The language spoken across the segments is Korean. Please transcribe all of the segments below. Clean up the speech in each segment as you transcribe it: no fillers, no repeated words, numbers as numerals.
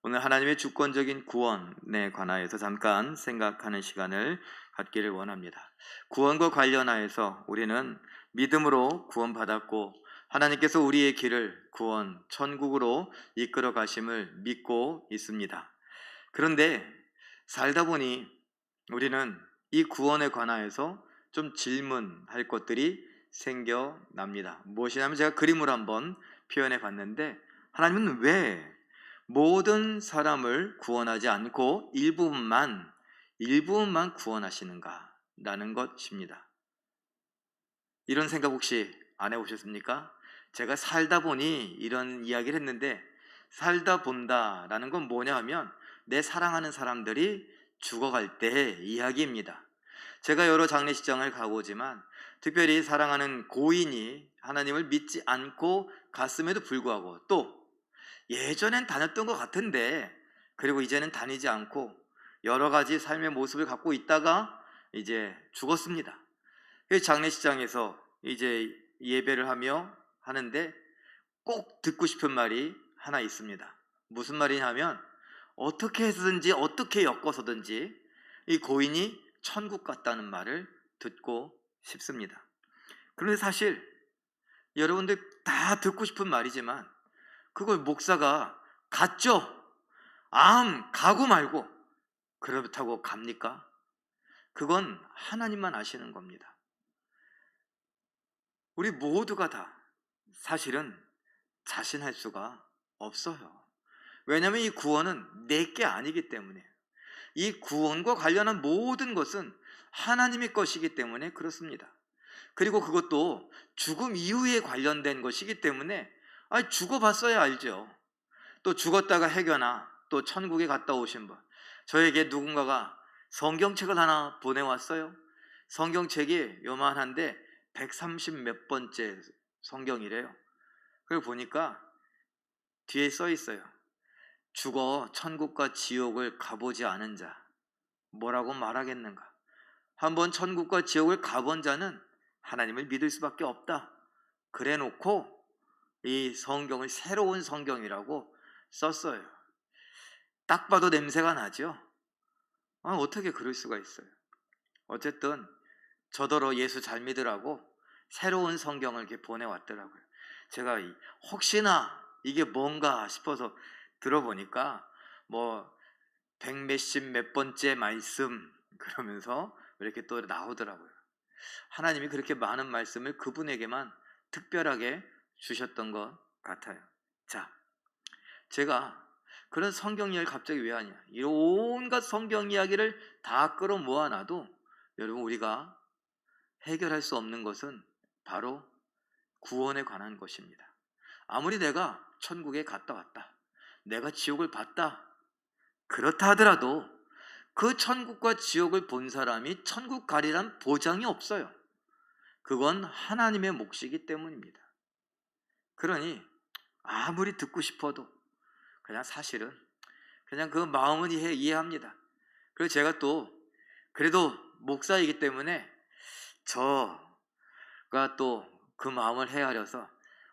오늘 하나님의 주권적인 구원에 관하여서 잠깐 생각하는 시간을 갖기를 원합니다. 구원과 관련하여서 우리는 믿음으로 구원받았고 하나님께서 우리의 길을 구원, 천국으로 이끌어 가심을 믿고 있습니다. 그런데 살다 보니 우리는 이 구원에 관하여서 좀 질문할 것들이 생겨납니다. 무엇이냐면 제가 그림으로 한번 표현해 봤는데, 하나님은 왜 모든 사람을 구원하지 않고 일부분만 구원하시는가 라는 것입니다. 이런 생각 혹시 안 해보셨습니까? 제가 살다 보니 이런 이야기를 했는데, 살다 본다 라는 건 뭐냐 하면 내 사랑하는 사람들이 죽어갈 때의 이야기입니다. 제가 여러 장례식장을 가보지만 특별히 사랑하는 고인이 하나님을 믿지 않고 갔음에도 불구하고, 또 예전엔 다녔던 것 같은데 그리고 이제는 다니지 않고 여러 가지 삶의 모습을 갖고 있다가 이제 죽었습니다. 장례식장에서 이제 예배를 하는데 꼭 듣고 싶은 말이 하나 있습니다. 무슨 말이냐면, 어떻게 해서든지 어떻게 엮어서든지 이 고인이 천국 갔다는 말을 듣고 싶습니다. 그런데 사실 여러분들 다 듣고 싶은 말이지만 그걸 목사가 갔죠? 가고 말고 그렇다고 갑니까? 그건 하나님만 아시는 겁니다. 우리 모두가 다 사실은 자신할 수가 없어요. 왜냐하면 이 구원은 내게 아니기 때문에, 이 구원과 관련한 모든 것은 하나님의 것이기 때문에 그렇습니다. 그리고 그것도 죽음 이후에 관련된 것이기 때문에 죽어봤어야 알죠. 또 죽었다가 해교나 또 천국에 갔다 오신 분, 저에게 누군가가 성경책을 하나 보내왔어요. 성경책이 요만한데 130 몇 번째 성경이래요. 그걸 보니까 뒤에 써 있어요. 죽어 천국과 지옥을 가보지 않은 자, 뭐라고 말하겠는가? 한번 천국과 지옥을 가본 자는 하나님을 믿을 수밖에 없다. 그래 놓고 이 성경을 새로운 성경이라고 썼어요. 딱 봐도 냄새가 나죠? 어떻게 그럴 수가 있어요? 어쨌든 저더러 예수 잘 믿으라고 새로운 성경을 이렇게 보내왔더라고요. 제가 혹시나 이게 뭔가 싶어서 들어보니까 뭐 백몇십 몇 번째 말씀 그러면서 이렇게 또 나오더라고요. 하나님이 그렇게 많은 말씀을 그분에게만 특별하게 주셨던 것 같아요. 자, 제가 그런 성경 이야기를 갑자기 왜 하냐, 이 온갖 성경 이야기를 다 끌어모아놔도 여러분, 우리가 해결할 수 없는 것은 바로 구원에 관한 것입니다. 아무리 내가 천국에 갔다 왔다, 내가 지옥을 봤다, 그렇다 하더라도 그 천국과 지옥을 본 사람이 천국 가리란 보장이 없어요. 그건 하나님의 몫이기 때문입니다. 그러니 아무리 듣고 싶어도 그냥 사실은 그냥 그 마음은 이해합니다. 그리고 제가 또 그래도 목사이기 때문에 저가 또 그 마음을 헤아려서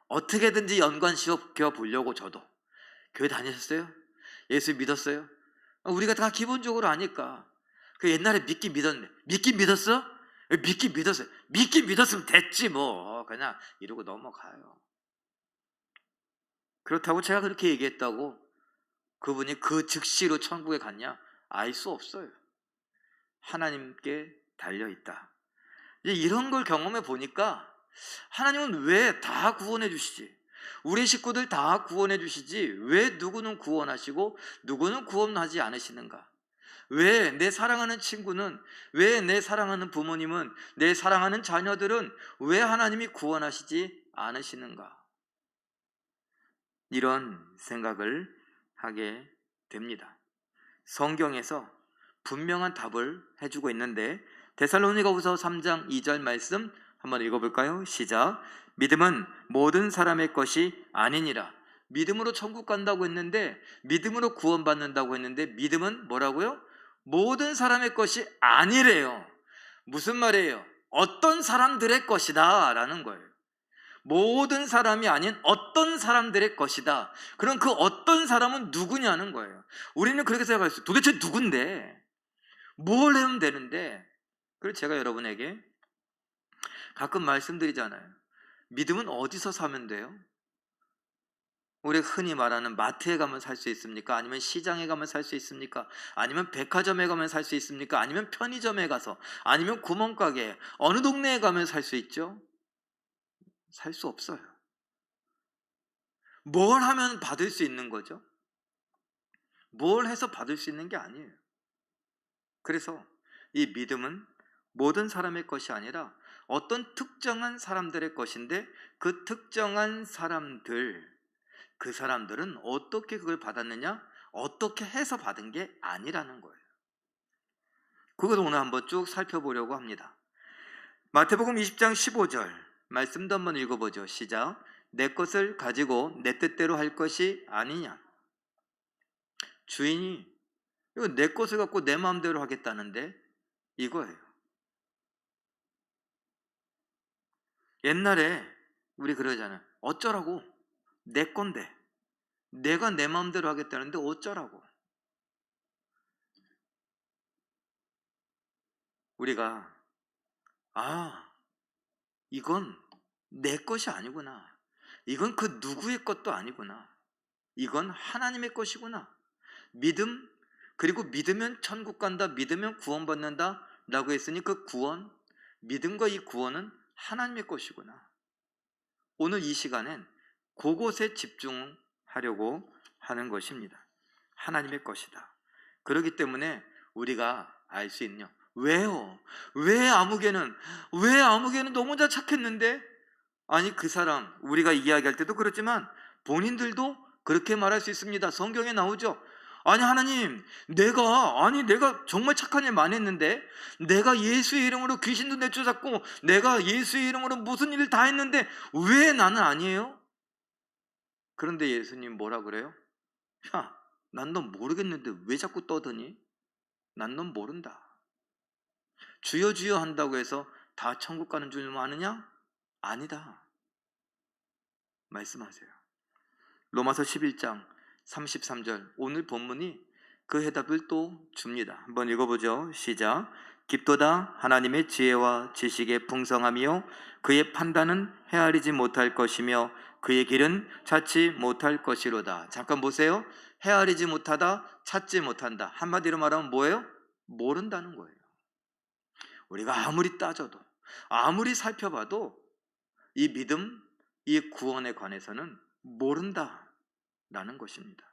어떻게든지 연관시켜 보려고. 저도 교회 다니셨어요? 예수 믿었어요? 우리가 다 기본적으로 아니까. 그 옛날에 믿긴 믿었네. 믿긴 믿었어? 믿긴 믿었어요. 믿긴 믿었으면 됐지 뭐. 그냥 이러고 넘어가요. 그렇다고 제가 그렇게 얘기했다고 그분이 그 즉시로 천국에 갔냐? 알 수 없어요. 하나님께 달려있다. 이제 이런 걸 경험해 보니까 하나님은 왜 다 구원해 주시지? 우리 식구들 다 구원해 주시지 왜 누구는 구원하시고 누구는 구원하지 않으시는가? 왜 내 사랑하는 친구는, 왜 내 사랑하는 부모님은, 내 사랑하는 자녀들은 왜 하나님이 구원하시지 않으시는가? 이런 생각을 하게 됩니다. 성경에서 분명한 답을 해주고 있는데, 데살로니가후서 3장 2절 말씀 한번 읽어볼까요? 시작. 믿음은 모든 사람의 것이 아니니라. 믿음으로 천국 간다고 했는데, 믿음으로 구원받는다고 했는데, 믿음은 뭐라고요? 모든 사람의 것이 아니래요. 무슨 말이에요? 어떤 사람들의 것이다 라는 거예요. 모든 사람이 아닌 어떤 사람들의 것이다. 그럼 그 어떤 사람은 누구냐는 거예요. 우리는 그렇게 생각했어요. 도대체 누군데? 뭘 하면 되는데? 그래서 제가 여러분에게 가끔 말씀드리잖아요. 믿음은 어디서 사면 돼요? 우리가 흔히 말하는 마트에 가면 살 수 있습니까? 아니면 시장에 가면 살 수 있습니까? 아니면 백화점에 가면 살 수 있습니까? 아니면 편의점에 가서, 아니면 구멍가게, 어느 동네에 가면 살 수 있죠? 살 수 없어요. 뭘 하면 받을 수 있는 거죠? 뭘 해서 받을 수 있는 게 아니에요. 그래서 이 믿음은 모든 사람의 것이 아니라 어떤 특정한 사람들의 것인데, 그 특정한 사람들, 그 사람들은 어떻게 그걸 받았느냐? 어떻게 해서 받은 게 아니라는 거예요. 그것을 오늘 한번 쭉 살펴보려고 합니다. 마태복음 20장 15절 말씀도 한번 읽어보죠. 시작. 내 것을 가지고 내 뜻대로 할 것이 아니냐. 주인이 이거 내 것을 갖고 내 마음대로 하겠다는데 이거예요. 옛날에 우리 그러잖아요. 어쩌라고? 내 건데. 내가 내 마음대로 하겠다는데 어쩌라고? 우리가 이건 내 것이 아니구나. 이건 그 누구의 것도 아니구나. 이건 하나님의 것이구나. 믿음, 그리고 믿으면 천국 간다, 믿으면 구원받는다 라고 했으니 그 구원, 믿음과 이 구원은 하나님의 것이구나. 오늘 이 시간엔 그곳에 집중하려고 하는 것입니다. 하나님의 것이다. 그렇기 때문에 우리가 알 수 있냐? 왜요? 왜 아무개는 너무 다 착했는데? 아니, 그 사람, 우리가 이야기할 때도 그렇지만 본인들도 그렇게 말할 수 있습니다. 성경에 나오죠. 아니, 하나님, 내가 정말 착한 일 많이 했는데, 내가 예수의 이름으로 귀신도 내쫓았고, 내가 예수의 이름으로 무슨 일을 다 했는데 왜 나는 아니에요? 그런데 예수님 뭐라 그래요? 야, 난 넌 모르겠는데 왜 자꾸 떠드니? 난 넌 모른다. 주여 주여 한다고 해서 다 천국 가는 줄 아느냐? 아니다. 말씀하세요. 로마서 11장 33절 오늘 본문이 그 해답을 또 줍니다. 한번 읽어보죠. 시작. 깊도다 하나님의 지혜와 지식의 풍성함이요 그의 판단은 헤아리지 못할 것이며 그의 길은 찾지 못할 것이로다. 잠깐 보세요. 헤아리지 못하다, 찾지 못한다. 한마디로 말하면 뭐예요? 모른다는 거예요. 우리가 아무리 따져도, 아무리 살펴봐도 이 믿음, 이 구원에 관해서는 모른다라는 것입니다.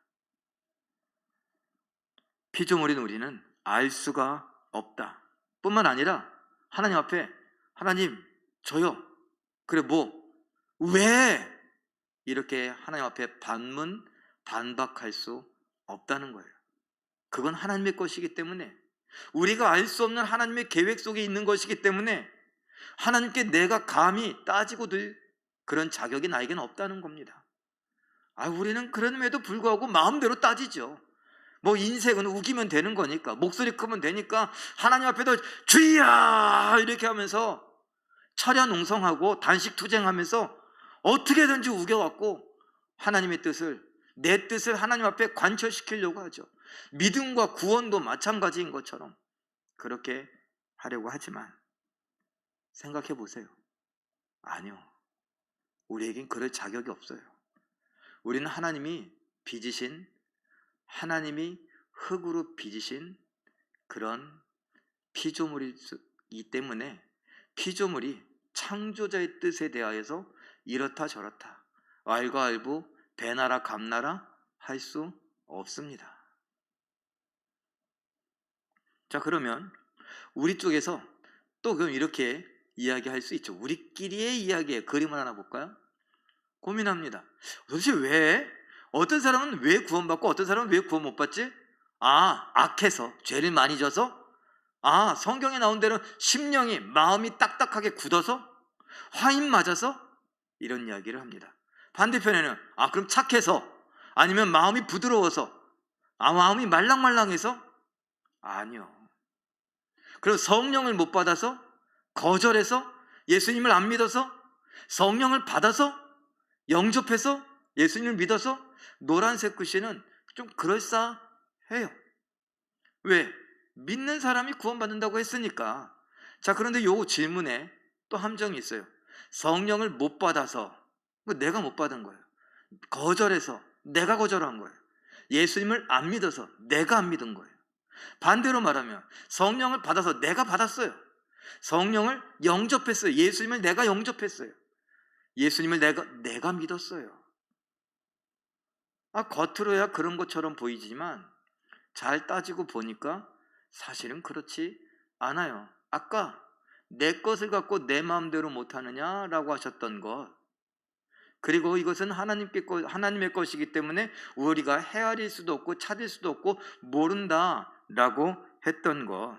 피조물인 우리는 알 수가 없다 뿐만 아니라 하나님 앞에 하나님 저요 그래 왜 이렇게 하나님 앞에 반박할 수 없다는 거예요. 그건 하나님의 것이기 때문에, 우리가 알 수 없는 하나님의 계획 속에 있는 것이기 때문에 하나님께 내가 감히 따지고 들 그런 자격이 나에게는 없다는 겁니다. 우리는 그럼에도 불구하고 마음대로 따지죠. 인생은 우기면 되는 거니까, 목소리 크면 되니까 하나님 앞에도 주야 이렇게 하면서 철야 농성하고 단식 투쟁하면서 어떻게든지 우겨갖고 하나님의 뜻을, 내 뜻을 하나님 앞에 관철시키려고 하죠. 믿음과 구원도 마찬가지인 것처럼 그렇게 하려고 하지만 생각해 보세요. 아니요. 우리에겐 그럴 자격이 없어요. 우리는 하나님이 빚으신, 하나님이 흙으로 빚으신 그런 피조물이기 때문에 피조물이 창조자의 뜻에 대하여서 이렇다 저렇다, 왈가왈부, 배나라 감나라 할 수 없습니다. 자, 그러면 우리 쪽에서 또 그럼 이렇게 이야기할 수 있죠. 우리끼리의 이야기에 그림을 하나 볼까요? 고민합니다. 도대체 왜? 어떤 사람은 왜 구원받고 어떤 사람은 왜 구원 못 받지? 악해서, 죄를 많이 져서? 성경에 나온 대로 심령이, 마음이 딱딱하게 굳어서? 화인 맞아서? 이런 이야기를 합니다. 반대편에는 그럼 착해서? 아니면 마음이 부드러워서? 마음이 말랑말랑해서? 아니요. 그리고 성령을 못 받아서? 거절해서? 예수님을 안 믿어서? 성령을 받아서 영접해서 예수님을 믿어서 노란색 글씨는 좀 그럴싸해요. 왜? 믿는 사람이 구원받는다고 했으니까. 자, 그런데 요 질문에 또 함정이 있어요. 성령을 못 받아서, 내가 못 받은 거예요. 거절해서 내가 거절한 거예요. 예수님을 안 믿어서 내가 안 믿은 거예요. 반대로 말하면 성령을 받아서 내가 받았어요. 성령을 영접했어요. 예수님을 내가 영접했어요. 예수님을 내가 믿었어요. 겉으로야 그런 것처럼 보이지만 잘 따지고 보니까 사실은 그렇지 않아요. 아까 내 것을 갖고 내 마음대로 못하느냐라고 하셨던 것, 그리고 이것은 하나님의 것이기 때문에 우리가 헤아릴 수도 없고 찾을 수도 없고 모른다라고 했던 것,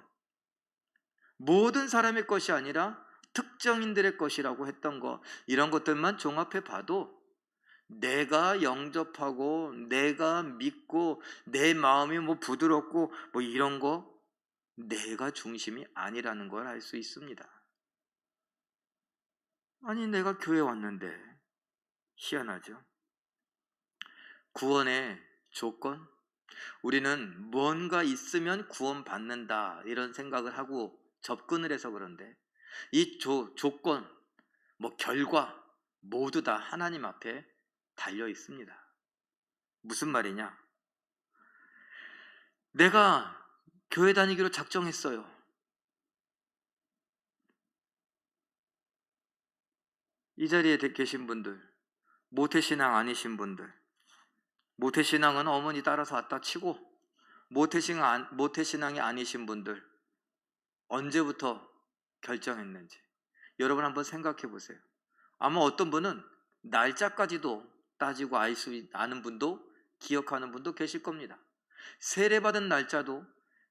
모든 사람의 것이 아니라 특정인들의 것이라고 했던 것, 이런 것들만 종합해 봐도 내가 영접하고 내가 믿고 내 마음이 부드럽고 이런 거 내가 중심이 아니라는 걸 알 수 있습니다. 아니, 내가 교회 왔는데 희한하죠. 구원의 조건? 우리는 뭔가 있으면 구원받는다 이런 생각을 하고 접근을 해서 그런데 이 조건, 결과 모두 다 하나님 앞에 달려 있습니다. 무슨 말이냐? 내가 교회 다니기로 작정했어요. 이 자리에 계신 분들, 모태신앙 아니신 분들, 모태신앙은 어머니 따라서 왔다 치고 모태신앙이 아니신 분들, 언제부터 결정했는지 여러분 한번 생각해 보세요. 아마 어떤 분은 날짜까지도 따지고 알 수 아는 분도, 기억하는 분도 계실 겁니다. 세례받은 날짜도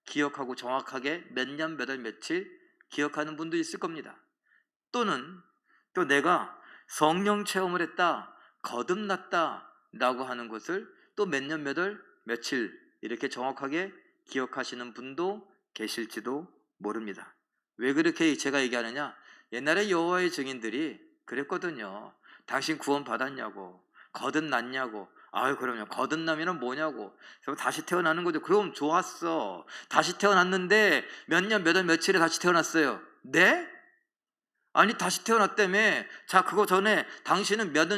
기억하고 정확하게 몇 년 몇 월 며칠 기억하는 분도 있을 겁니다. 또는 또 내가 성령 체험을 했다, 거듭났다 라고 하는 것을 또 몇 년 몇 월 며칠 이렇게 정확하게 기억하시는 분도 계실지도 모릅니다. 왜 그렇게 제가 얘기하느냐? 옛날에 여호와의 증인들이 그랬거든요. 당신 구원 받았냐고, 거듭났냐고. 아유, 그럼요. 거듭나면 뭐냐고. 그럼 다시 태어나는 거죠. 그럼 좋았어. 다시 태어났는데 몇 년 몇 월 며칠에 다시 태어났어요. 네? 아니, 다시 태어났다며. 자, 그거 전에 당신은 몇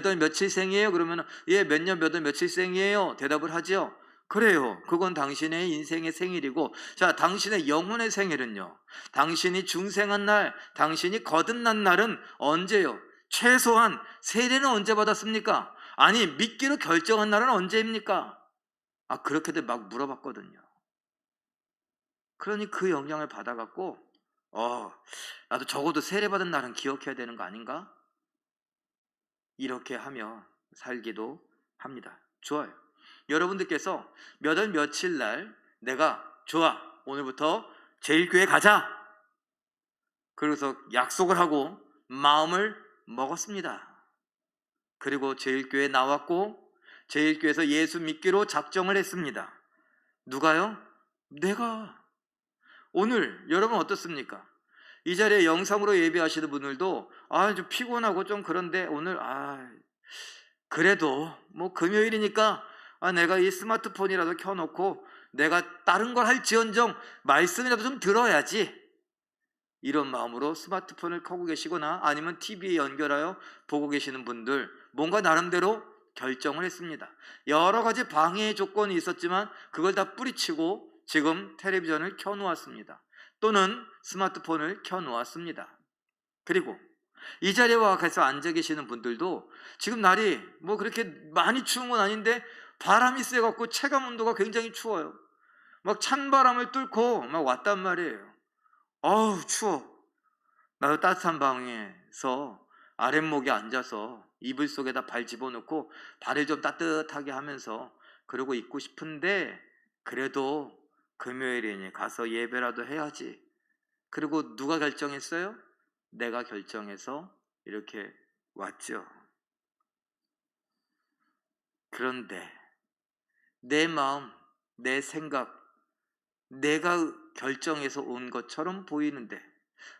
월 며칠생이에요? 그러면 예, 몇 년 몇 월 며칠생이에요? 대답을 하죠. 그래요. 그건 당신의 인생의 생일이고, 자, 당신의 영혼의 생일은요, 당신이 중생한 날, 당신이 거듭난 날은 언제요? 최소한 세례는 언제 받았습니까? 아니, 믿기로 결정한 날은 언제입니까? 그렇게들 막 물어봤거든요. 그러니 그 영향을 받아갖고 나도 적어도 세례받은 날은 기억해야 되는 거 아닌가? 이렇게 하며 살기도 합니다. 좋아요. 여러분들께서 몇 월 며칠 날 내가 좋아, 오늘부터 제일교회 가자, 그래서 약속을 하고 마음을 먹었습니다. 그리고 제일교회 나왔고 제일교회에서 예수 믿기로 작정을 했습니다. 누가요? 내가. 오늘 여러분 어떻습니까? 이 자리에 영상으로 예배하시는 분들도 좀 피곤하고 좀 그런데 오늘 그래도 금요일이니까 내가 이 스마트폰이라도 켜놓고 내가 다른 걸 할지언정 말씀이라도 좀 들어야지, 이런 마음으로 스마트폰을 켜고 계시거나 아니면 TV에 연결하여 보고 계시는 분들, 뭔가 나름대로 결정을 했습니다. 여러 가지 방해의 조건이 있었지만 그걸 다 뿌리치고 지금 텔레비전을 켜놓았습니다. 또는 스마트폰을 켜놓았습니다. 그리고 이 자리에 와서 앉아 계시는 분들도 지금 날이 그렇게 많이 추운 건 아닌데 바람이 세갖고 체감 온도가 굉장히 추워요. 막 찬바람을 뚫고 막 왔단 말이에요. 어우, 추워. 나도 따뜻한 방에서 아랫목에 앉아서 이불 속에다 발 집어넣고 발을 좀 따뜻하게 하면서 그러고 있고 싶은데, 그래도 금요일이니 가서 예배라도 해야지. 그리고 누가 결정했어요? 내가 결정해서 이렇게 왔죠. 그런데 내 마음, 내 생각, 내가 결정해서 온 것처럼 보이는데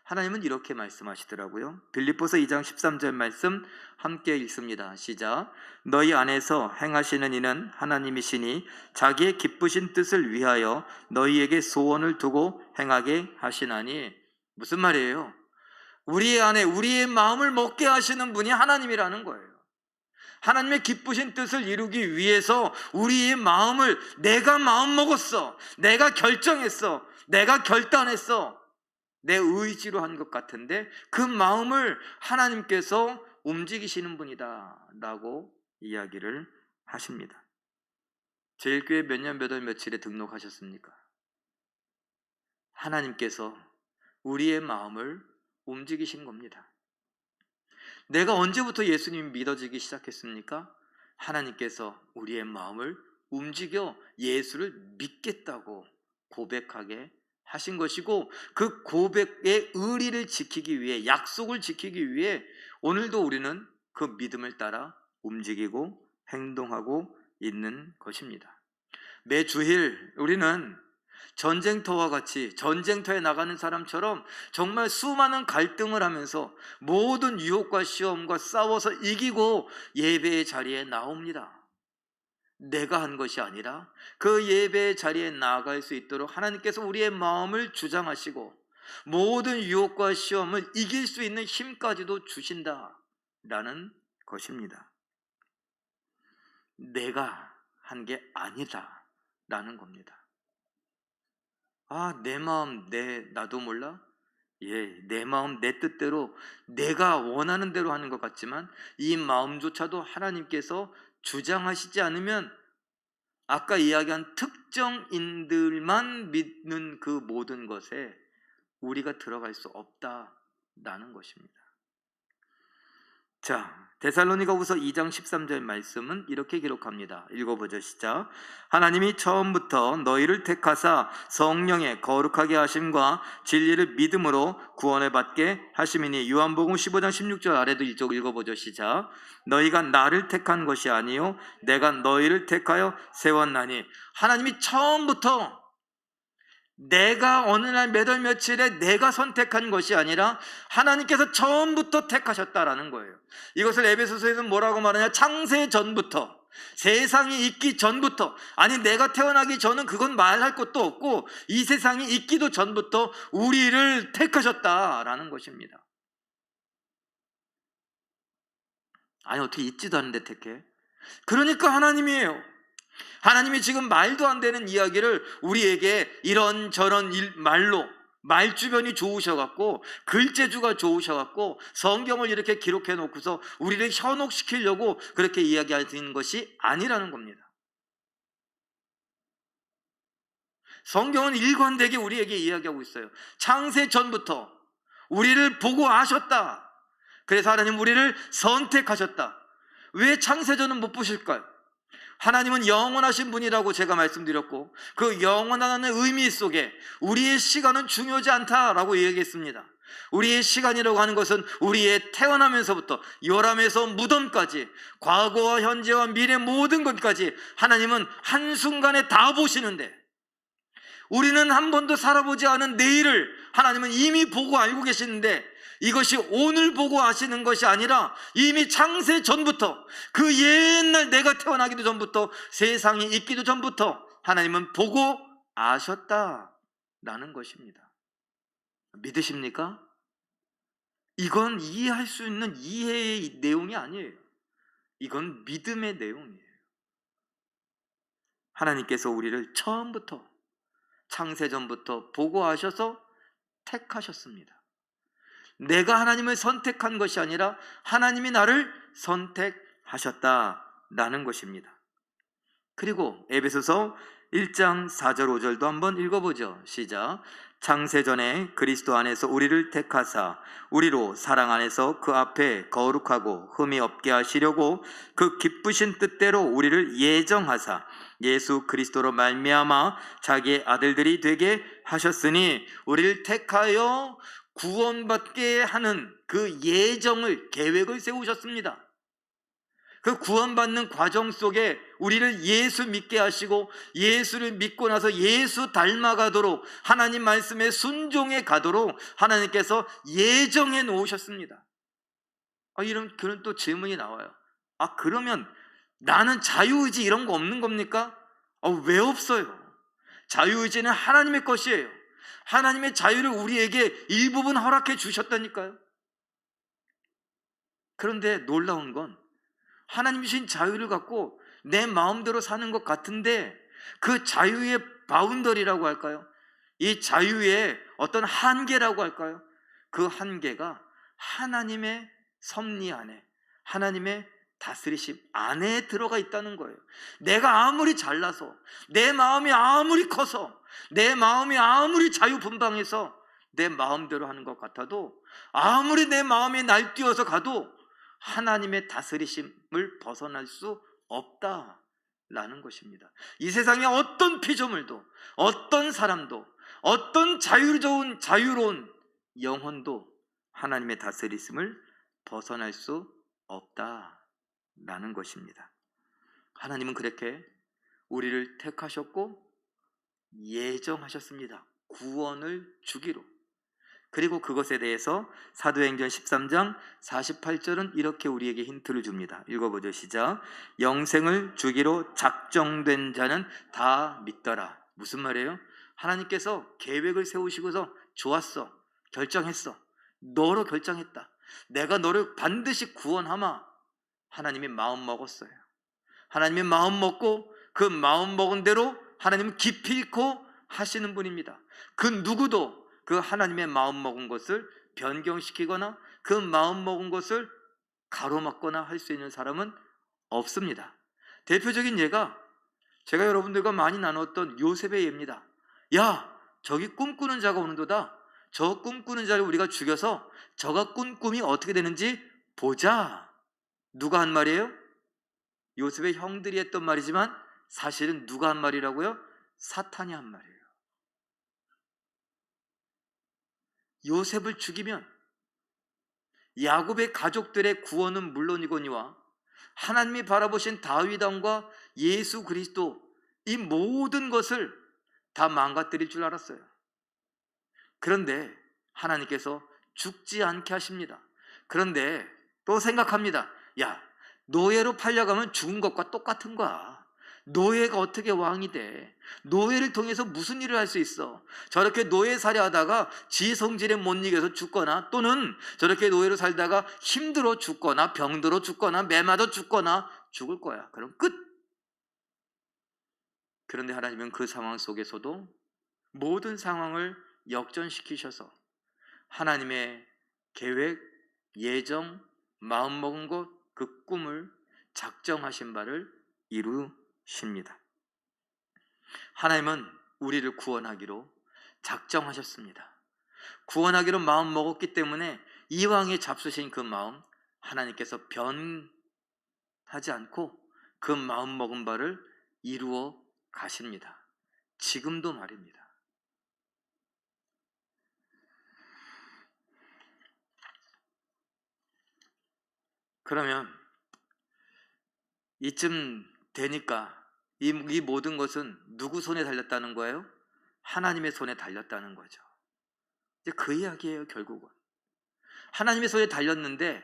하나님은 이렇게 말씀하시더라고요. 빌립보서 2장 13절 말씀 함께 읽습니다. 시작. 너희 안에서 행하시는 이는 하나님이시니 자기의 기쁘신 뜻을 위하여 너희에게 소원을 두고 행하게 하시나니. 무슨 말이에요? 우리 안에 우리의 마음을 먹게 하시는 분이 하나님이라는 거예요. 하나님의 기쁘신 뜻을 이루기 위해서 우리의 마음을, 내가 마음 먹었어, 내가 결정했어, 내가 결단했어, 내 의지로 한 것 같은데 그 마음을 하나님께서 움직이시는 분이다 라고 이야기를 하십니다. 제일교회 몇 년 몇 월 며칠에 등록하셨습니까? 하나님께서 우리의 마음을 움직이신 겁니다. 내가 언제부터 예수님이 믿어지기 시작했습니까? 하나님께서 우리의 마음을 움직여 예수를 믿겠다고 고백하게 하신 것이고, 그 고백의 의리를 지키기 위해, 약속을 지키기 위해 오늘도 우리는 그 믿음을 따라 움직이고 행동하고 있는 것입니다. 매 주일 우리는 전쟁터와 같이 전쟁터에 나가는 사람처럼 정말 수많은 갈등을 하면서 모든 유혹과 시험과 싸워서 이기고 예배의 자리에 나옵니다. 내가 한 것이 아니라 그 예배의 자리에 나아갈 수 있도록 하나님께서 우리의 마음을 주장하시고 모든 유혹과 시험을 이길 수 있는 힘까지도 주신다라는 것입니다. 내가 한 게 아니다라는 겁니다. 내 마음, 나도 몰라? 내 마음, 내 뜻대로 내가 원하는 대로 하는 것 같지만 이 마음조차도 하나님께서 주장하시지 않으면 아까 이야기한 특정인들만 믿는 그 모든 것에 우리가 들어갈 수 없다라는 것입니다. 자, 데살로니가후서 2장 13절 말씀은 이렇게 기록합니다. 읽어보죠. 시작. 하나님이 처음부터 너희를 택하사 성령의 거룩하게 하심과 진리를 믿음으로 구원을 받게 하심이니. 요한복음 15장 16절 아래도 이쪽 읽어보죠. 시작. 너희가 나를 택한 것이 아니요 내가 너희를 택하여 세웠나니. 하나님이 처음부터 내가 어느 날 몇 월 며칠에 내가 선택한 것이 아니라 하나님께서 처음부터 택하셨다라는 거예요. 이것을 에베소서에서는 뭐라고 말하냐? 창세 전부터, 세상이 있기 전부터, 아니 내가 태어나기 전은 그건 말할 것도 없고 이 세상이 있기도 전부터 우리를 택하셨다라는 것입니다. 아니 어떻게 있지도 않은데 택해? 그러니까 하나님이에요. 하나님이 지금 말도 안 되는 이야기를 우리에게 이런저런 말로, 말주변이 좋으셔갖고 글재주가 좋으셔갖고 성경을 이렇게 기록해 놓고서 우리를 현혹시키려고 그렇게 이야기하시는 것이 아니라는 겁니다. 성경은 일관되게 우리에게 이야기하고 있어요. 창세 전부터 우리를 보고 아셨다. 그래서 하나님 우리를 선택하셨다. 왜 창세전은 못 보실까요? 하나님은 영원하신 분이라고 제가 말씀드렸고 그 영원하다는 의미 속에 우리의 시간은 중요하지 않다라고 얘기했습니다. 우리의 시간이라고 하는 것은 우리의 태어나면서부터 요람에서 무덤까지 과거와 현재와 미래 모든 것까지 하나님은 한순간에 다 보시는데, 우리는 한 번도 살아보지 않은 내일을 하나님은 이미 보고 알고 계시는데 이것이 오늘 보고 아시는 것이 아니라 이미 창세 전부터, 그 옛날 내가 태어나기도 전부터, 세상이 있기도 전부터 하나님은 보고 아셨다라는 것입니다. 믿으십니까? 이건 이해할 수 있는 이해의 내용이 아니에요. 이건 믿음의 내용이에요. 하나님께서 우리를 처음부터, 창세 전부터 보고 아셔서 택하셨습니다. 내가 하나님을 선택한 것이 아니라 하나님이 나를 선택하셨다라는 것입니다. 그리고 에베소서 1장 4절 5절도 한번 읽어보죠. 시작. 창세전에 그리스도 안에서 우리를 택하사 우리로 사랑 안에서 그 앞에 거룩하고 흠이 없게 하시려고 그 기쁘신 뜻대로 우리를 예정하사 예수 그리스도로 말미암아 자기의 아들들이 되게 하셨으니. 우리를 택하여 구원받게 하는 그 예정을, 계획을 세우셨습니다. 그 구원받는 과정 속에 우리를 예수 믿게 하시고 예수를 믿고 나서 예수 닮아가도록 하나님 말씀에 순종해 가도록 하나님께서 예정해 놓으셨습니다. 이런 그런 또 질문이 나와요. 그러면 나는 자유의지 이런 거 없는 겁니까? 왜 없어요? 자유의지는 하나님의 것이에요. 하나님의 자유를 우리에게 일부분 허락해 주셨다니까요. 그런데 놀라운 건 하나님 주신 자유를 갖고 내 마음대로 사는 것 같은데 그 자유의 바운더리라고 할까요? 이 자유의 어떤 한계라고 할까요? 그 한계가 하나님의 섭리 안에, 하나님의 다스리심 안에 들어가 있다는 거예요. 내가 아무리 잘나서, 내 마음이 아무리 커서, 내 마음이 아무리 자유분방해서 내 마음대로 하는 것 같아도, 아무리 내 마음이 날뛰어서 가도 하나님의 다스리심을 벗어날 수 없다라는 것입니다. 이 세상에 어떤 피조물도, 어떤 사람도, 어떤 자유로운 영혼도 하나님의 다스리심을 벗어날 수 없다라는 것입니다. 하나님은 그렇게 우리를 택하셨고 예정하셨습니다. 구원을 주기로. 그리고 그것에 대해서 사도행전 13장 48절은 이렇게 우리에게 힌트를 줍니다. 읽어보죠. 시작. 영생을 주기로 작정된 자는 다 믿더라. 무슨 말이에요? 하나님께서 계획을 세우시고서 좋았어, 결정했어, 너로 결정했다, 내가 너를 반드시 구원하마. 하나님이 마음 먹었어요. 하나님이 마음 먹고 그 마음 먹은 대로 하나님은 기필코 하시는 분입니다. 그 누구도 그 하나님의 마음 먹은 것을 변경시키거나 그 마음 먹은 것을 가로막거나 할 수 있는 사람은 없습니다. 대표적인 예가 제가 여러분들과 많이 나눴던 요셉의 예입니다. 야, 저기 꿈꾸는 자가 오는도다. 저 꿈꾸는 자를 우리가 죽여서 저가 꾼 꿈이 어떻게 되는지 보자. 누가 한 말이에요? 요셉의 형들이 했던 말이지만 사실은 누가 한 말이라고요? 사탄이 한 말이에요. 요셉을 죽이면 야곱의 가족들의 구원은 물론이거니와 하나님이 바라보신 다윗 왕과 예수 그리스도, 이 모든 것을 다 망가뜨릴 줄 알았어요. 그런데 하나님께서 죽지 않게 하십니다. 그런데 또 생각합니다. 야, 노예로 팔려가면 죽은 것과 똑같은 거야. 노예가 어떻게 왕이 돼? 노예를 통해서 무슨 일을 할 수 있어? 저렇게 노예 살이하다가 지 성질에 못 이겨서 죽거나, 또는 저렇게 노예로 살다가 힘들어 죽거나 병들어 죽거나 매맞아 죽거나 죽을 거야. 그럼 끝. 그런데 하나님은 그 상황 속에서도 모든 상황을 역전시키셔서 하나님의 계획, 예정, 마음먹은 것, 그 꿈을 작정하신 바를 이루십니다. 하나님은 우리를 구원하기로 작정하셨습니다. 구원하기로 마음 먹었기 때문에 이왕에 잡수신 그 마음, 하나님께서 변하지 않고 그 마음 먹은 바를 이루어 가십니다. 지금도 말입니다. 그러면 이쯤 되니까 이 모든 것은 누구 손에 달렸다는 거예요? 하나님의 손에 달렸다는 거죠. 이제 그 이야기예요. 결국은 하나님의 손에 달렸는데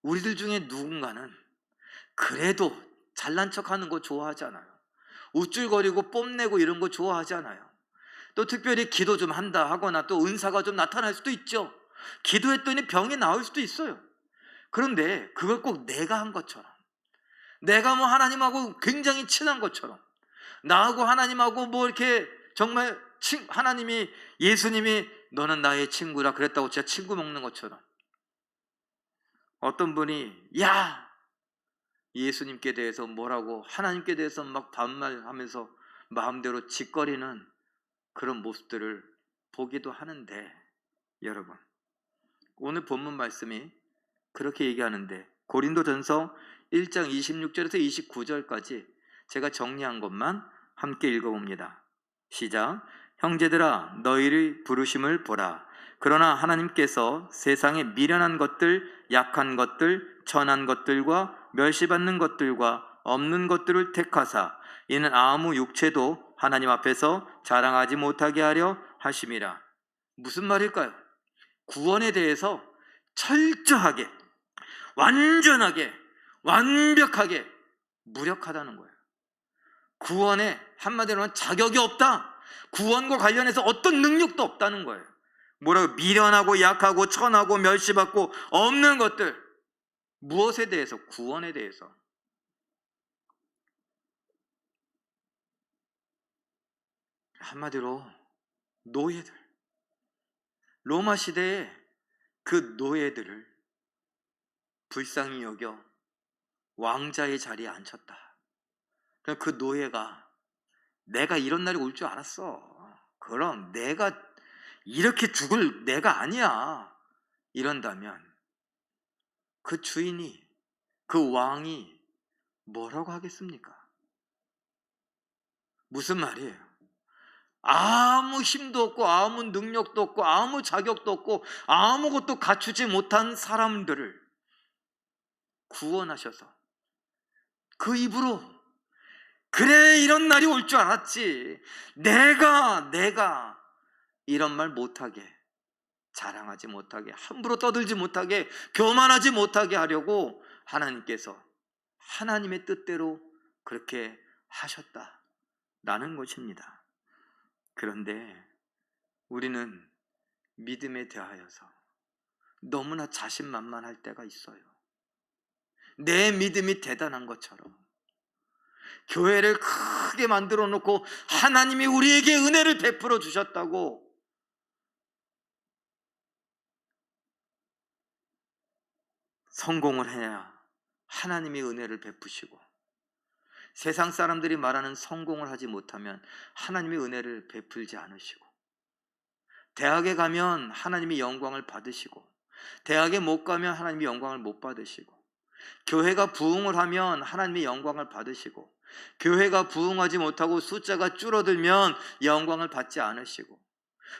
우리들 중에 누군가는 그래도 잘난 척하는 거 좋아하잖아요. 우쭐거리고 뽐내고 이런 거 좋아하잖아요. 또 특별히 기도 좀 한다 하거나 또 은사가 좀 나타날 수도 있죠. 기도했더니 병이 나을 수도 있어요. 그런데 그걸 꼭 내가 한 것처럼, 내가 뭐 하나님하고 굉장히 친한 것처럼, 나하고 하나님하고 뭐 이렇게 정말 하나님이, 예수님이 너는 나의 친구라 그랬다고 제가 친구 먹는 것처럼, 어떤 분이 야, 예수님께 대해서 뭐라고, 하나님께 대해서 막 반말하면서 마음대로 짓거리는 그런 모습들을 보기도 하는데, 여러분, 오늘 본문 말씀이 그렇게 얘기하는데 고린도전서 1장 26절에서 29절까지 제가 정리한 것만 함께 읽어봅니다. 시작. 형제들아, 너희를 부르심을 보라. 그러나 하나님께서 세상에 미련한 것들, 약한 것들, 천한 것들과 멸시받는 것들과 없는 것들을 택하사 이는 아무 육체도 하나님 앞에서 자랑하지 못하게 하려 하심이라. 무슨 말일까요? 구원에 대해서 철저하게, 완전하게, 완벽하게 무력하다는 거예요. 구원에 한마디로 하면 자격이 없다. 구원과 관련해서 어떤 능력도 없다는 거예요. 뭐라고? 미련하고 약하고 천하고 멸시받고 없는 것들. 무엇에 대해서? 구원에 대해서. 한마디로 노예들. 로마 시대에 그 노예들을 불쌍히 여겨 왕자의 자리에 앉혔다. 그 노예가 내가 이런 날이 올 줄 알았어. 그럼 내가 이렇게 죽을 내가 아니야. 이런다면 그 주인이, 그 왕이 뭐라고 하겠습니까? 무슨 말이에요? 아무 힘도 없고 아무 능력도 없고 아무 자격도 없고 아무것도 갖추지 못한 사람들을 구원하셔서 그 입으로 그래 이런 날이 올 줄 알았지. 내가 이런 말 못하게, 자랑하지 못하게, 함부로 떠들지 못하게, 교만하지 못하게 하려고 하나님께서 하나님의 뜻대로 그렇게 하셨다라는 것입니다. 그런데 우리는 믿음에 대하여서 너무나 자신만만할 때가 있어요. 내 믿음이 대단한 것처럼 교회를 크게 만들어 놓고 하나님이 우리에게 은혜를 베풀어 주셨다고 성공을 해야 하나님이 은혜를 베푸시고, 세상 사람들이 말하는 성공을 하지 못하면 하나님이 은혜를 베풀지 않으시고, 대학에 가면 하나님이 영광을 받으시고, 대학에 못 가면 하나님이 영광을 못 받으시고, 교회가 부흥을 하면 하나님이 영광을 받으시고, 교회가 부흥하지 못하고 숫자가 줄어들면 영광을 받지 않으시고,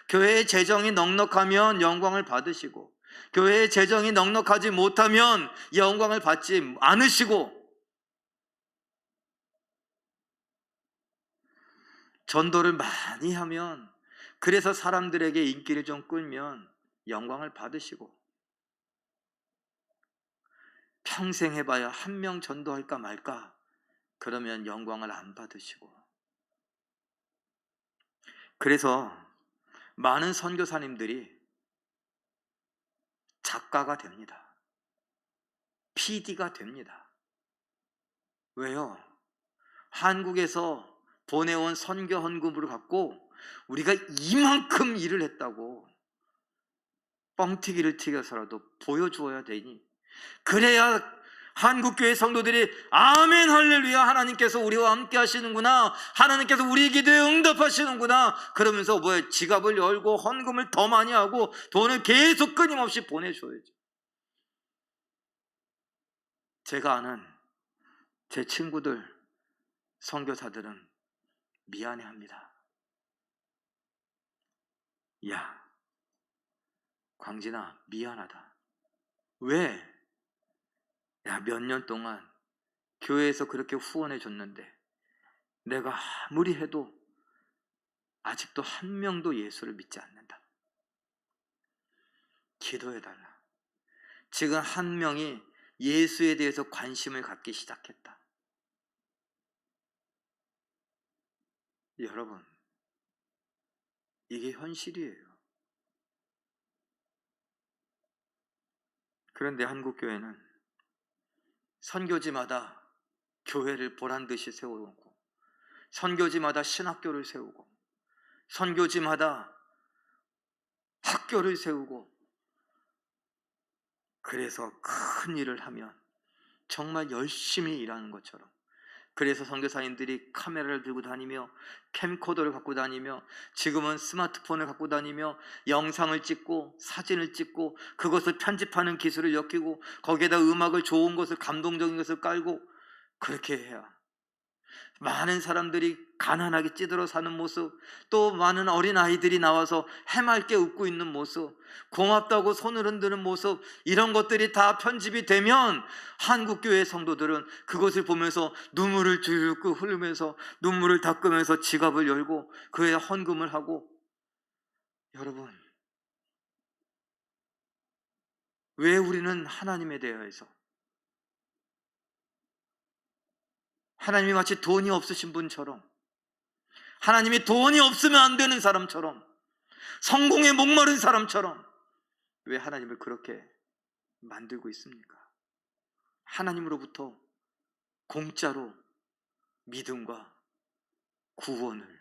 교회의 재정이 넉넉하면 영광을 받으시고, 교회의 재정이 넉넉하지 못하면 영광을 받지 않으시고, 전도를 많이 하면, 그래서 사람들에게 인기를 좀 끌면 영광을 받으시고, 평생 해봐야 한 명 전도할까 말까 그러면 영광을 안 받으시고, 그래서 많은 선교사님들이 작가가 됩니다. PD가 됩니다. 왜요? 한국에서 보내온 선교 헌금을 갖고 우리가 이만큼 일을 했다고 뻥튀기를 튀겨서라도 보여주어야 되니, 그래야 한국교회 성도들이 아멘 할렐루야, 하나님께서 우리와 함께 하시는구나, 하나님께서 우리 기도에 응답하시는구나 그러면서 지갑을 열고 헌금을 더 많이 하고 돈을 계속 끊임없이 보내줘야죠. 제가 아는 제 친구들 선교사들은 미안해합니다. 야, 광진아 미안하다. 왜? 야, 몇 년 동안 교회에서 그렇게 후원해 줬는데 내가 아무리 해도 아직도 한 명도 예수를 믿지 않는다. 기도해달라. 지금 한 명이 예수에 대해서 관심을 갖기 시작했다. 여러분, 이게 현실이에요. 그런데 한국교회는 선교지마다 교회를 보란듯이 세워놓고, 선교지마다 신학교를 세우고, 선교지마다 학교를 세우고, 그래서 큰 일을 하면 정말 열심히 일하는 것처럼, 그래서 선교사님들이 카메라를 들고 다니며 캠코더를 갖고 다니며 지금은 스마트폰을 갖고 다니며 영상을 찍고 사진을 찍고 그것을 편집하는 기술을 엮이고 거기에다 음악을 좋은 것을, 감동적인 것을 깔고 그렇게 해야 많은 사람들이 가난하게 찌들어 사는 모습, 또 많은 어린아이들이 나와서 해맑게 웃고 있는 모습, 고맙다고 손을 흔드는 모습, 이런 것들이 다 편집이 되면 한국교회 성도들은 그것을 보면서 눈물을 줄줄 흘리면서 눈물을 닦으면서 지갑을 열고 그에 헌금을 하고. 여러분, 왜 우리는 하나님에 대해서, 하나님이 마치 돈이 없으신 분처럼, 하나님이 돈이 없으면 안 되는 사람처럼, 성공에 목마른 사람처럼 왜 하나님을 그렇게 만들고 있습니까? 하나님으로부터 공짜로 믿음과 구원을,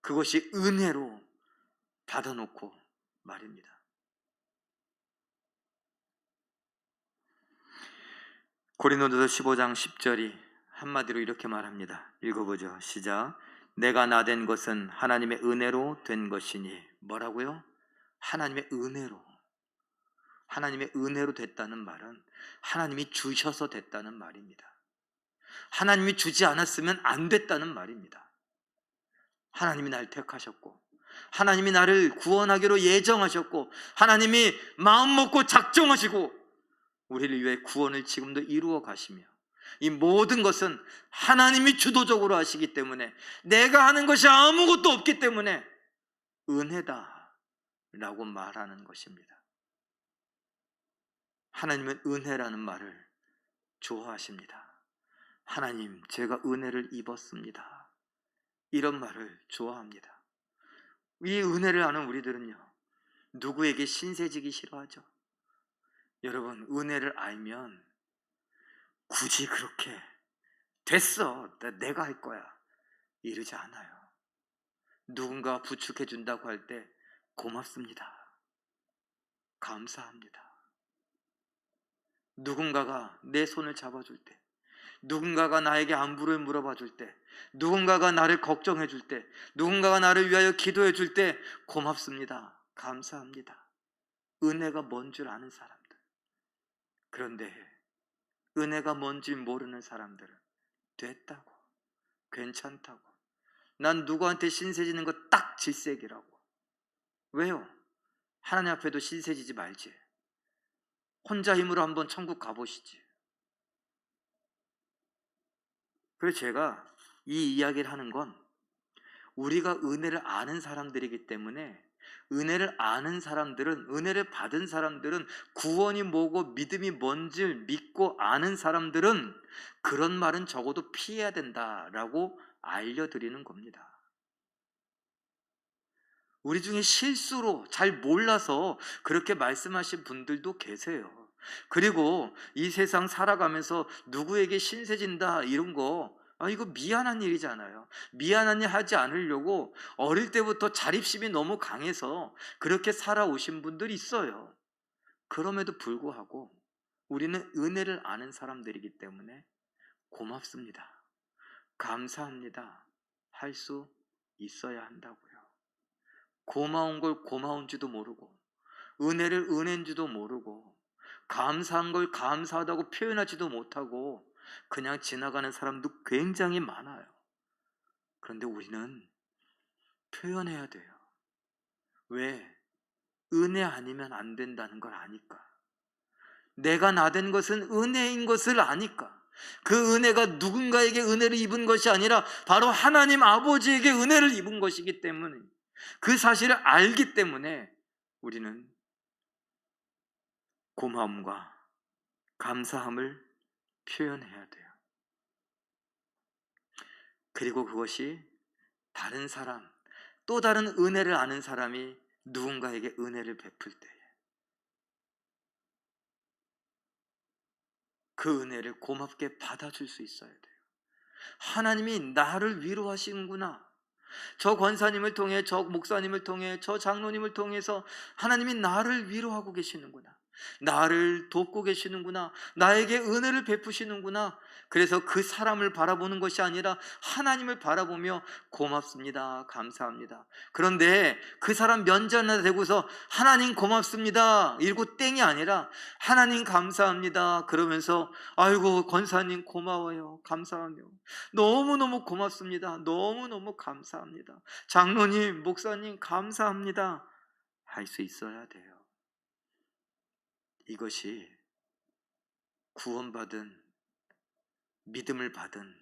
그것이 은혜로 받아놓고 말입니다. 고린도전서 15장 10절이 한마디로 이렇게 말합니다. 읽어보죠. 시작. 내가 나된 것은 하나님의 은혜로 된 것이니. 뭐라고요? 하나님의 은혜로. 하나님의 은혜로 됐다는 말은 하나님이 주셔서 됐다는 말입니다. 하나님이 주지 않았으면 안 됐다는 말입니다. 하나님이 날 택하셨고, 하나님이 나를 구원하기로 예정하셨고, 하나님이 마음 먹고 작정하시고 우리를 위해 구원을 지금도 이루어 가시며, 이 모든 것은 하나님이 주도적으로 하시기 때문에, 내가 하는 것이 아무것도 없기 때문에 은혜다 라고 말하는 것입니다. 하나님은 은혜라는 말을 좋아하십니다. 하나님, 제가 은혜를 입었습니다, 이런 말을 좋아합니다. 이 은혜를 아는 우리들은요, 누구에게 신세지기 싫어하죠. 여러분, 은혜를 알면 굳이 그렇게 됐어, 내가 할 거야 이러지 않아요. 누군가 부축해 준다고 할 때 고맙습니다, 감사합니다. 누군가가 내 손을 잡아줄 때, 누군가가 나에게 안부를 물어봐 줄 때, 누군가가 나를 걱정해 줄 때, 누군가가 나를 위하여 기도해 줄 때 고맙습니다, 감사합니다. 은혜가 뭔 줄 아는 사람들. 그런데 은혜가 뭔지 모르는 사람들은 됐다고, 괜찮다고, 난 누구한테 신세지는 거 딱 질색이라고. 왜요? 하나님 앞에도 신세지지 말지. 혼자 힘으로 한번 천국 가보시지. 그래서 제가 이 이야기를 하는 건, 우리가 은혜를 아는 사람들이기 때문에, 은혜를 아는 사람들은, 은혜를 받은 사람들은, 구원이 뭐고 믿음이 뭔지 믿고 아는 사람들은 그런 말은 적어도 피해야 된다라고 알려드리는 겁니다. 우리 중에 실수로 잘 몰라서 그렇게 말씀하신 분들도 계세요. 그리고 이 세상 살아가면서 누구에게 신세진다 이런 거, 이거 미안한 일이잖아요. 미안한 일 하지 않으려고 어릴 때부터 자립심이 너무 강해서 그렇게 살아오신 분들이 있어요. 그럼에도 불구하고 우리는 은혜를 아는 사람들이기 때문에 고맙습니다, 감사합니다 할 수 있어야 한다고요. 고마운 걸 고마운지도 모르고, 은혜를 은혜인지도 모르고, 감사한 걸 감사하다고 표현하지도 못하고 그냥 지나가는 사람도 굉장히 많아요. 그런데 우리는 표현해야 돼요. 왜? 은혜 아니면 안 된다는 걸 아니까. 내가 나된 것은 은혜인 것을 아니까. 그 은혜가 누군가에게 은혜를 입은 것이 아니라 바로 하나님 아버지에게 은혜를 입은 것이기 때문에, 그 사실을 알기 때문에 우리는 고마움과 감사함을 표현해야 돼요. 그리고 그것이 다른 사람, 또 다른 은혜를 아는 사람이 누군가에게 은혜를 베풀 때 그 은혜를 고맙게 받아줄 수 있어야 돼요. 하나님이 나를 위로하시는구나, 저 권사님을 통해, 저 목사님을 통해, 저 장로님을 통해서 하나님이 나를 위로하고 계시는구나, 나를 돕고 계시는구나. 나에게 은혜를 베푸시는구나. 그래서 그 사람을 바라보는 것이 아니라 하나님을 바라보며 고맙습니다. 감사합니다. 그런데 그 사람 면전에 대고서 하나님 고맙습니다. 이러고 땡이 아니라 하나님 감사합니다. 그러면서 아이고 권사님 고마워요. 감사하며 너무너무 고맙습니다. 너무너무 감사합니다. 장로님, 목사님 감사합니다. 할 수 있어야 돼요. 이것이 구원받은, 믿음을 받은,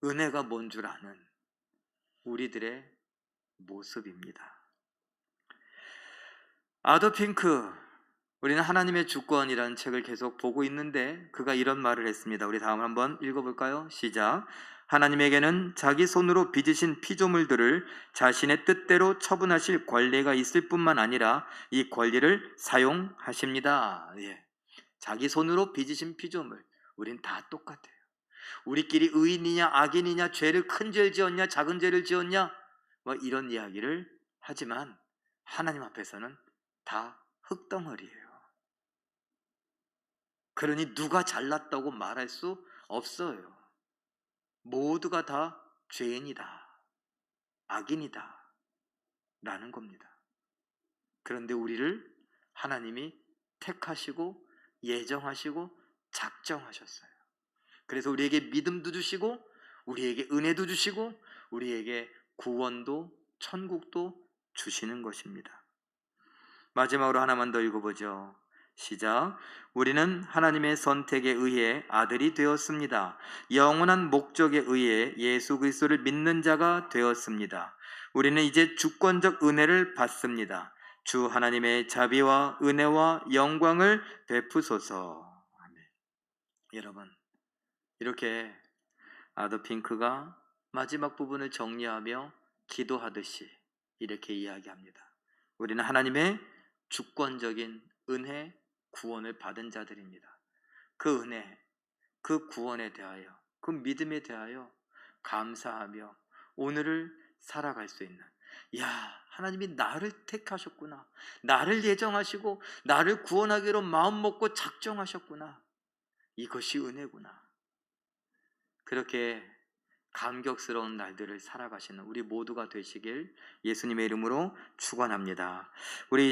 은혜가 뭔 줄 아는 우리들의 모습입니다. 아더 핑크, 우리는 하나님의 주권이라는 책을 계속 보고 있는데 그가 이런 말을 했습니다. 우리 다음 한번 읽어볼까요? 시작. 하나님에게는 자기 손으로 빚으신 피조물들을 자신의 뜻대로 처분하실 권리가 있을 뿐만 아니라 이 권리를 사용하십니다. 예. 자기 손으로 빚으신 피조물, 우린 다 똑같아요. 우리끼리 의인이냐 악인이냐, 죄를 큰 죄를 지었냐 작은 죄를 지었냐, 뭐 이런 이야기를 하지만 하나님 앞에서는 다 흙덩어리예요. 그러니 누가 잘났다고 말할 수 없어요. 모두가 다 죄인이다, 악인이다 라는 겁니다. 그런데 우리를 하나님이 택하시고 예정하시고 작정하셨어요. 그래서 우리에게 믿음도 주시고 우리에게 은혜도 주시고 우리에게 구원도 천국도 주시는 것입니다. 마지막으로 하나만 더 읽어보죠. 시작. 우리는 하나님의 선택에 의해 아들이 되었습니다. 영원한 목적에 의해 예수 그리스도를 믿는 자가 되었습니다. 우리는 이제 주권적 은혜를 받습니다. 주 하나님의 자비와 은혜와 영광을 베푸소서. 아멘. 여러분, 이렇게 아더 핑크가 마지막 부분을 정리하며 기도하듯이 이렇게 이야기합니다. 우리는 하나님의 주권적인 은혜, 구원을 받은 자들입니다. 그 은혜, 그 구원에 대하여, 그 믿음에 대하여 감사하며 오늘을 살아갈 수 있는, 야, 하나님이 나를 택하셨구나, 나를 예정하시고 나를 구원하기로 마음먹고 작정하셨구나, 이것이 은혜구나. 그렇게 감격스러운 날들을 살아가시는 우리 모두가 되시길 예수님의 이름으로 축원합니다. 우리